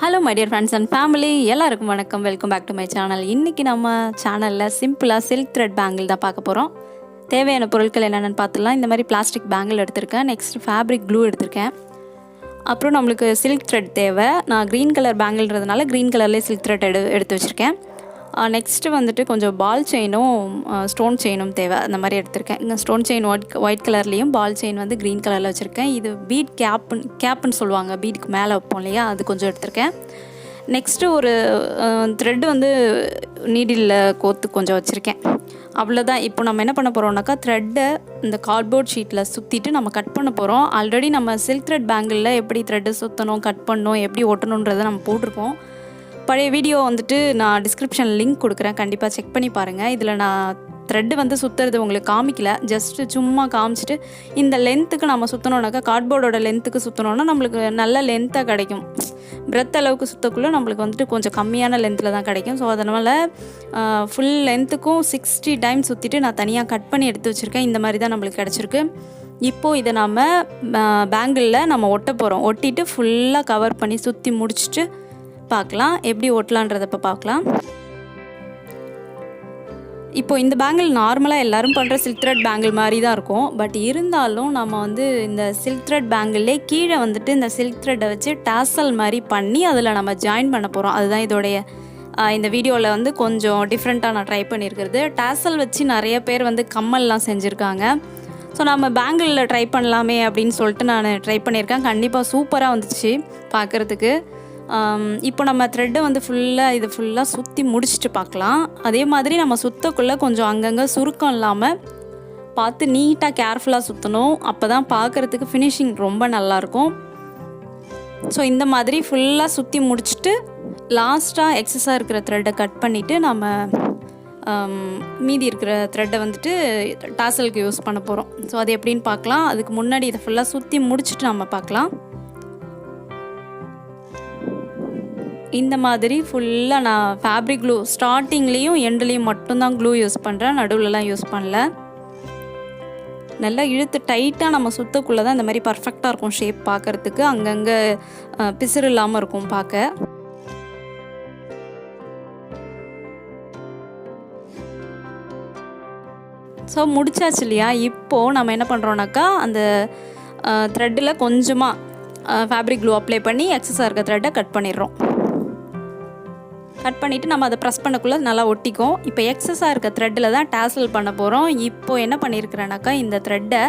Hello my dear friends and family, எல்லாருக்கும் வணக்கம். Welcome back to my channel. இன்றைக்கி நம்ம சேனலில் சிம்பிளாக சில்க் த்ரெட் பேங்கிள் தான் பார்க்க போகிறோம். தேவையான பொருட்கள் என்னென்னு பார்த்துலாம். இந்த மாதிரி பிளாஸ்டிக் பேங்கிள் எடுத்திருக்கேன். நெக்ஸ்ட் ஃபேப்ரிக் க்ளூ எடுத்திருக்கேன். அப்புறம் நம்மளுக்கு சில்க் த்ரெட் தேவை. நான் க்ரீன் கலர் பேங்கிள்ன்றதுனால க்ரீன் கலர்லேயே சில்க் த்ரெட் எடுத்து வச்சுருக்கேன். நெக்ஸ்ட்டு வந்துட்டு கொஞ்சம் பால் செயினும் ஸ்டோன் செயினும் தேவை. அந்த மாதிரி எடுத்திருக்கேன். இங்கே ஸ்டோன் செயின் ஒயிட் கலர்லேயும் பால் செயின் வந்து க்ரீன் கலரில் வச்சுருக்கேன். இது பீட் கேப்புன்னு சொல்லுவாங்க, பீடுக்கு மேலே வைப்போம் இல்லையா, அது கொஞ்சம் எடுத்திருக்கேன். நெக்ஸ்ட்டு ஒரு த்ரெட்டு வந்து நீடில் கோத்து கொஞ்சம் வச்சுருக்கேன். அவ்வளோதான். இப்போ நம்ம என்ன பண்ண போகிறோம்னாக்கா, த்ரெட்டை இந்த கார்ட்போர்ட் ஷீட்டில் சுற்றிட்டு நம்ம கட் பண்ண போகிறோம். ஆல்ரெடி நம்ம சில்க் த்ரெட் பேங்கிளில் எப்படி த்ரெட்டு சுற்றணும், கட் பண்ணணும், எப்படி ஒட்டணுன்றதை நம்ம போட்டிருக்கோம். பழைய வீடியோ வந்துட்டு நான் டிஸ்கிரிப்ஷனில் லிங்க் கொடுக்குறேன், கண்டிப்பாக செக் பண்ணி பாருங்கள். இதில் நான் த்ரெட்டு வந்து சுற்றுறது உங்களுக்கு காமிக்கல, ஜஸ்ட்டு சும்மா காமிச்சிட்டு இந்த லென்த்துக்கு நம்ம சுற்றணுன்னாக்கா, கார்ட்போர்டோட லென்த்துக்கு சுற்றணுன்னா நம்மளுக்கு நல்ல லென்த்தாக கிடைக்கும். பிரெத் அளவுக்கு சுற்றக்குள்ளே நம்மளுக்கு வந்துட்டு கொஞ்சம் கம்மியான லென்த்தில் தான் கிடைக்கும். ஸோ அதனால் ஃபுல் லென்த்துக்கும் 60 டைம் சுற்றிட்டு நான் தனியாக கட் பண்ணி எடுத்து வச்சுருக்கேன். இந்த மாதிரி தான் நம்மளுக்கு கிடச்சிருக்கு. இப்போது இதை நம்ம பேங்கிளில் நம்ம ஒட்ட போகிறோம். ஒட்டிட்டு ஃபுல்லாக கவர் பண்ணி சுற்றி முடிச்சுட்டு பார்க்கலாம் எப்படி ஒட்டலான்றதை. இப்போ பார்க்கலாம். இப்போது இந்த பேங்கிள் நார்மலாக எல்லோரும் பண்ணுற சில்க் த்ரெட் பேங்கிள் மாதிரி தான் இருக்கும். பட் இருந்தாலும் நம்ம வந்து இந்த சில்க் த்ரெட் பேங்கிள்லே கீழே வந்துட்டு இந்த சில்க் த்ரெட்டை வச்சு டாசல் மாதிரி பண்ணி அதில் நம்ம ஜாயின் பண்ண போகிறோம். அதுதான் இதோடைய இந்த வீடியோவில் வந்து கொஞ்சம் டிஃப்ரெண்ட்டாக நான் ட்ரை பண்ணியிருக்கிறது. டாசல் வச்சு நிறைய பேர் வந்து கம்மல்லாம் செஞ்சுருக்காங்க. ஸோ நம்ம பேங்கிளில் ட்ரை பண்ணலாமே அப்படின்னு சொல்லிட்டு நான் ட்ரை பண்ணியிருக்கேன். கண்டிப்பாக சூப்பராக வந்துச்சு பார்க்குறதுக்கு. இப்போ நம்ம த்ரெட்டை வந்து இதை ஃபுல்லாக சுற்றி முடிச்சுட்டு பார்க்கலாம். அதே மாதிரி நம்ம சுற்றக்குள்ளே கொஞ்சம் அங்கங்கே சுருக்கம் இல்லாமல் பார்த்து நீட்டாக கேர்ஃபுல்லாக சுற்றணும். அப்போ தான் பார்க்குறதுக்கு ஃபினிஷிங் ரொம்ப நல்லாயிருக்கும். ஸோ இந்த மாதிரி ஃபுல்லாக சுற்றி முடிச்சுட்டு லாஸ்ட்டாக எக்ஸஸாக இருக்கிற த்ரெட்டை கட் பண்ணிவிட்டு நம்ம மீதி இருக்கிற த்ரெட்டை வந்துட்டு டாசலுக்கு யூஸ் பண்ண போகிறோம். ஸோ அது எப்படின்னு பார்க்கலாம். அதுக்கு முன்னாடி இதை ஃபுல்லாக சுற்றி முடிச்சுட்டு நம்ம பார்க்கலாம். இந்த மாதிரி ஃபுல்லாக நான் ஃபேப்ரிக் க்ளூ ஸ்டார்டிங்லேயும் எண்ட்லேயும் மட்டும்தான் க்ளூ யூஸ் பண்ணுறேன், நடுவில்லாம் யூஸ் பண்ணல. நல்லா இழுத்து டைட்டாக நம்ம சுற்றக்குள்ளே தான் இந்த மாதிரி பர்ஃபெக்டாக இருக்கும் ஷேப் பார்க்குறதுக்கு. அங்கங்கே பிசுறு இல்லாமல் இருக்கும் பார்க்க. ஸோ முடிச்சாச்சு இல்லையா. இப்போது நம்ம என்ன பண்ணுறோன்னாக்கா, அந்த த்ரெட்டில் கொஞ்சமாக ஃபேப்ரிக் க்ளூ அப்ளை பண்ணி எக்ஸஸாக இருக்க த்ரெட்டை கட் பண்ணிடுறோம். கட் பண்ணிவிட்டு நம்ம அதை ப்ரெஸ் பண்ணக்குள்ளே நல்லா ஒட்டிக்கும். இப்போ எக்ஸஸாக இருக்க த்ரெட்டில் தான் டாசல் பண்ண போகிறோம். இப்போது என்ன பண்ணியிருக்கிறேன்னாக்கா, இந்த த்ரெட்டை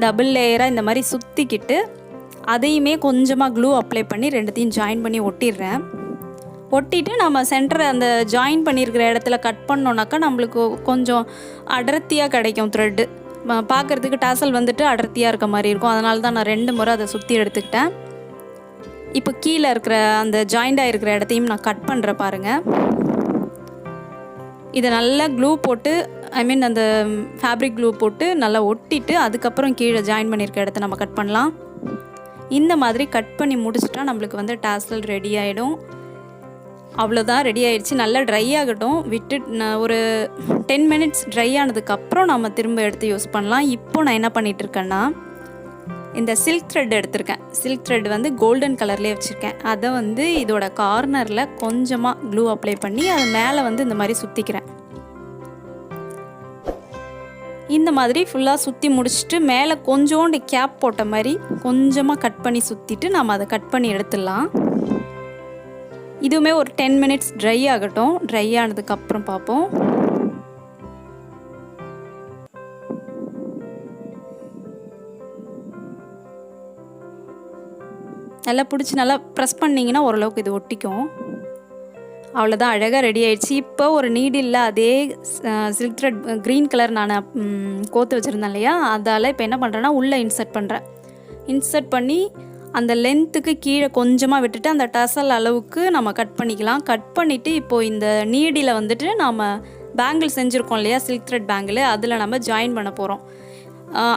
டபுள் லேயராக இந்த மாதிரி சுற்றிக்கிட்டு அதையுமே கொஞ்சமாக க்ளூ அப்ளை பண்ணி ரெண்டுத்தையும் ஜாயின் பண்ணி ஒட்டிடுறேன். ஒட்டிட்டு நம்ம சென்டரை அந்த ஜாயின் பண்ணியிருக்கிற இடத்துல கட் பண்ணோன்னாக்கா நம்மளுக்கு கொஞ்சம் அடர்த்தியாக கிடைக்கும் த்ரெட்டு. பார்க்குறதுக்கு டாசல் வந்துட்டு அடர்த்தியாக இருக்க மாதிரி இருக்கும். அதனால தான் நான் 2 முறை அதை சுற்றி எடுத்துக்கிட்டேன். இப்போ கீழே இருக்கிற அந்த ஜாயிண்டாக இருக்கிற இடத்தையும் நான் கட் பண்ணுறேன் பாருங்கள். இதை நல்லா க்ளூ போட்டு அந்த ஃபேப்ரிக் க்ளூ போட்டு நல்லா ஒட்டிட்டு அதுக்கப்புறம் கீழே ஜாயின் பண்ணியிருக்க இடத்த நம்ம கட் பண்ணலாம். இந்த மாதிரி கட் பண்ணி முடிச்சுட்டா நம்மளுக்கு வந்து டாசல் ரெடி ஆகிடும். அவ்வளோதான், ரெடி ஆகிடுச்சு. நல்லா ட்ரை ஆகட்டும், விட்டு ஒரு 10 மினிட்ஸ் ட்ரை ஆனதுக்கப்புறம் நம்ம திரும்ப எடுத்து யூஸ் பண்ணலாம். இப்போது நான் என்ன பண்ணிகிட்ருக்கேன்னா, இந்த சில்க் த்ரெட் எடுத்திருக்கேன். சில்க் த்ரெட் வந்து கோல்டன் கலர்லேயே வச்சுருக்கேன். அதை வந்து இதோட கார்னரில் கொஞ்சமாக க்ளூ அப்ளை பண்ணி அது மேலே வந்து இந்த மாதிரி சுற்றிக்கிறேன். இந்த மாதிரி ஃபுல்லாக சுற்றி முடிச்சுட்டு மேலே கொஞ்சோண்டு கேப் போட்ட மாதிரி கொஞ்சமாக கட் பண்ணி சுற்றிட்டு நம்ம அதை கட் பண்ணி எடுத்துடலாம். இதுவுமே ஒரு 10 மினிட்ஸ் ட்ரை ஆகட்டும். ட்ரை ஆனதுக்கப்புறம் பார்ப்போம். நல்லா பிடிச்சி நல்லா ப்ரெஸ் பண்ணிங்கன்னா ஓரளவுக்கு இது ஒட்டிக்கும். அவ்வளோதான், அழகாக ரெடி ஆகிடுச்சு. இப்போ ஒரு நீடில் அதே சில்க் த்ரெட் க்ரீன் கலர் நான் கோத்து வச்சுருந்தேன் இல்லையா, அதால் இப்போ என்ன பண்ணுறேன்னா உள்ளே இன்சர்ட் பண்ணுறேன். இன்சர்ட் பண்ணி அந்த லென்த்துக்கு கீழே கொஞ்சமாக விட்டுட்டு அந்த டசல் அளவுக்கு நம்ம கட் பண்ணிக்கலாம். கட் பண்ணிவிட்டு இப்போது இந்த நீடில் வந்துட்டு நம்ம பேங்கிள் செஞ்சுருக்கோம் இல்லையா, சில்க் த்ரெட் பேங்கிள், அதில் நம்ம ஜாயின் பண்ண போகிறோம்.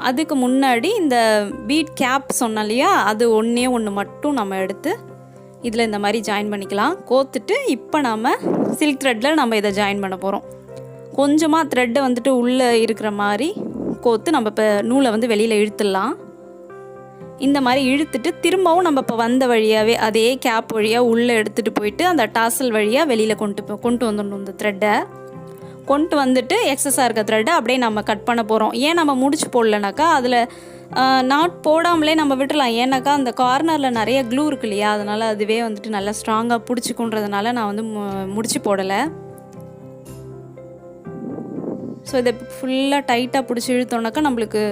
அதுக்கு முன்னாடி இந்த பீட் கேப் சொன்னோம் இல்லையா, அது ஒன்று மட்டும் நம்ம எடுத்து இதில் இந்த மாதிரி ஜாயின் பண்ணிக்கலாம். கோத்துட்டு இப்போ நம்ம சில்க் த்ரெட்டில் நம்ம இதை ஜாயின் பண்ண போகிறோம். கொஞ்சமாக த்ரெட்டை வந்துட்டு உள்ளே இருக்கிற மாதிரி கோத்து நம்ம இப்போ நூலை வந்து வெளியில் இழுத்துடலாம். இந்த மாதிரி இழுத்துட்டு திரும்பவும் நம்ம இப்போ வந்த வழியாகவே அதே கேப் வழியாக உள்ளே எடுத்துகிட்டு போயிட்டு அந்த டாசல் வழியாக வெளியில் கொண்டு வந்துடணும். இந்த த்ரெட்டை கொண்டு வந்துட்டு எக்ஸஸாக இருக்க த்ரெட்டை அப்படியே நம்ம கட் பண்ண போகிறோம். ஏன் நம்ம முடிச்சு போடலனாக்கா அதில் நாட் போடாமலே நம்ம விட்டுடலாம். ஏன்னாக்கா அந்த கார்னரில் நிறைய க்ளூ இருக்கு இல்லையா, அதனால் அதுவே வந்துட்டு நல்லா ஸ்ட்ராங்காக பிடிச்சிக்குன்றதுனால நான் வந்து முடிச்சு போடலை. ஸோ இதை ஃபுல்லாக டைட்டாக பிடிச்சி இழுத்தோன்னாக்கா நம்மளுக்கு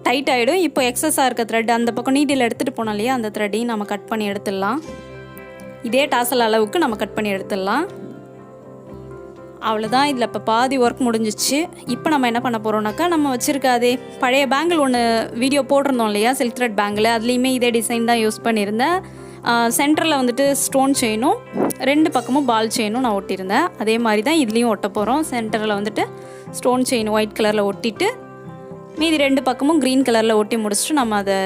டைட் ஆகிடும். இப்போ எக்ஸஸாக இருக்க த்ரெட் அந்த பக்கம் நீட்டில் எடுத்துகிட்டு போனோம் இல்லையா, அந்த த்ரெட்டையும் நம்ம கட் பண்ணி எடுத்துடலாம். இதே டாசல் அளவுக்கு நம்ம கட் பண்ணி எடுத்துடலாம். அவ்வளோதான். இதில் இப்போ பாதி ஒர்க் முடிஞ்சிச்சு. இப்போ நம்ம என்ன பண்ண போகிறோம்னாக்கா, நம்ம வச்சுருக்க அதே பழைய பேங்கிள் ஒன்று வீடியோ போட்டிருந்தோம் இல்லையா, சில்க் த்ரெட் பேங்கிள், அதுலேயுமே இதே டிசைன் தான் யூஸ் பண்ணியிருந்தேன். சென்டரில் வந்துட்டு ஸ்டோன் செயினும் 2 பக்கமும் பால் செயினும் நான் ஒட்டியிருந்தேன். அதே மாதிரி தான் இதுலேயும் ஒட்ட போகிறோம். சென்டரில் வந்துட்டு ஸ்டோன் செயின் ஒயிட் கலரில் ஒட்டிட்டு மீதி 2 பக்கமும் க்ரீன் கலரில் ஒட்டி முடிச்சுட்டு நம்ம அதை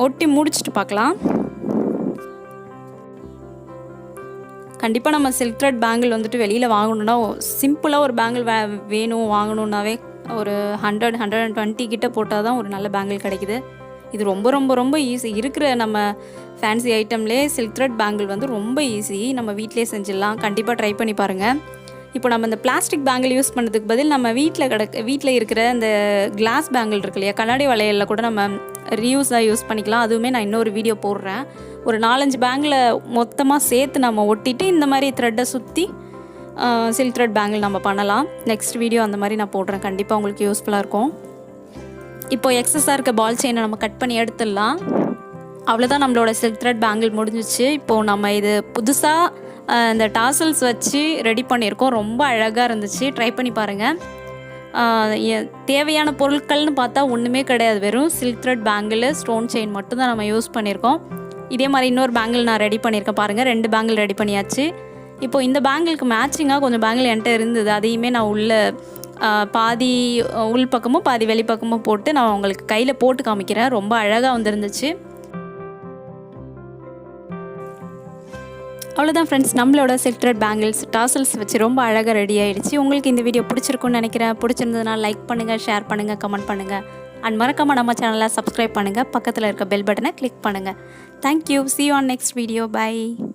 ஒட்டி முடிச்சுட்டு பார்க்கலாம். கண்டிப்பாக நம்ம சில்க் த்ரெட் பேங்கிள் வந்துட்டு வெளியில் வாங்கணுன்னா சிம்பிளாக ஒரு பேங்கிள் வேணும் வாங்கணுன்னாவே ஒரு 100-120 கிட்ட போட்டால் தான் ஒரு நல்ல பேங்கிள் கிடைக்குது. இது ரொம்ப ரொம்ப ரொம்ப ஈஸி. இருக்கிற நம்ம ஃபேன்சி ஐட்டம்லேயே சில்க் த்ரெட் பேங்கிள் வந்து ரொம்ப ஈஸி. நம்ம வீட்டிலே செஞ்சிடலாம். கண்டிப்பாக ட்ரை பண்ணி பாருங்கள். இப்போ நம்ம இந்த பிளாஸ்டிக் பேங்கிள் யூஸ் பண்ணுறதுக்கு பதில் நம்ம வீட்டில் இருக்கிற இந்த கிளாஸ் பேங்கிள் இருக்கு இல்லையா, கண்ணாடி வளையலில் கூட நம்ம ரீயூஸாக யூஸ் பண்ணிக்கலாம். அதுவுமே நான் இன்னொரு வீடியோ போடுறேன். ஒரு 4-5 பேங்கில் மொத்தமாக சேர்த்து நம்ம ஒட்டிட்டு இந்த மாதிரி த்ரெட்டை சுற்றி சில்க் த்ரெட் பேங்கிள் நம்ம பண்ணலாம். நெக்ஸ்ட் வீடியோ அந்த மாதிரி நான் போடுறேன். கண்டிப்பாக உங்களுக்கு யூஸ்ஃபுல்லாக இருக்கும். இப்போது எக்ஸஸாக இருக்க பால் செயினை நம்ம கட் பண்ணி எடுத்துடலாம். அவ்வளோதான், நம்மளோட சில்க் த்ரெட் பேங்கிள் முடிஞ்சிச்சு. இப்போது நம்ம இது புதுசாக இந்த டாசல்ஸ் வச்சு ரெடி பண்ணியிருக்கோம். ரொம்ப அழகாக இருந்துச்சு. ட்ரை பண்ணி பாருங்கள். தேவையான பொருட்கள்னு பார்த்தா ஒன்றுமே கிடையாது. வெறும் silk thread bangle, stone chain மட்டும்தான் நம்ம யூஸ் பண்ணியிருக்கோம். இதே மாதிரி இன்னொரு பேங்கிள் நான் ரெடி பண்ணியிருக்கேன் பாருங்கள். 2 பேங்கிள் ரெடி பண்ணியாச்சு. இப்போது இந்த பேங்கிளுக்கு மேட்சிங்காக கொஞ்சம் பேங்கிள் என்கிட்ட இருந்தது. அதையுமே நான் பாதி உள் பக்கமும் பாதி வெளி பக்கமும் போட்டு நான் உங்களுக்கு கையில் போட்டு காமிக்கிறேன். ரொம்ப அழகாக வந்துருந்துச்சு. அவ்வளோதான் ஃப்ரெண்ட்ஸ், நம்மளோட சில்க் த்ரெட் பேங்கிள்ஸ் டாசல்ஸ் வச்சு ரொம்ப அழகாக ரெடி ஆகிடுச்சு. உங்களுக்கு இந்த வீடியோ பிடிச்சிருக்குன்னு நினைக்கிறேன். பிடிச்சிருந்ததுனால லைக் பண்ணுங்கள், ஷேர் பண்ணுங்கள், கமெண்ட் பண்ணுங்கள். அண்ட் மறக்காமல் நம்ம சேனலை சப்ஸ்கிரைப் பண்ணுங்கள். பக்கத்தில் இருக்க பெல் பட்டனை கிளிக் பண்ணுங்கள். Thank you. See you on next video. Bye.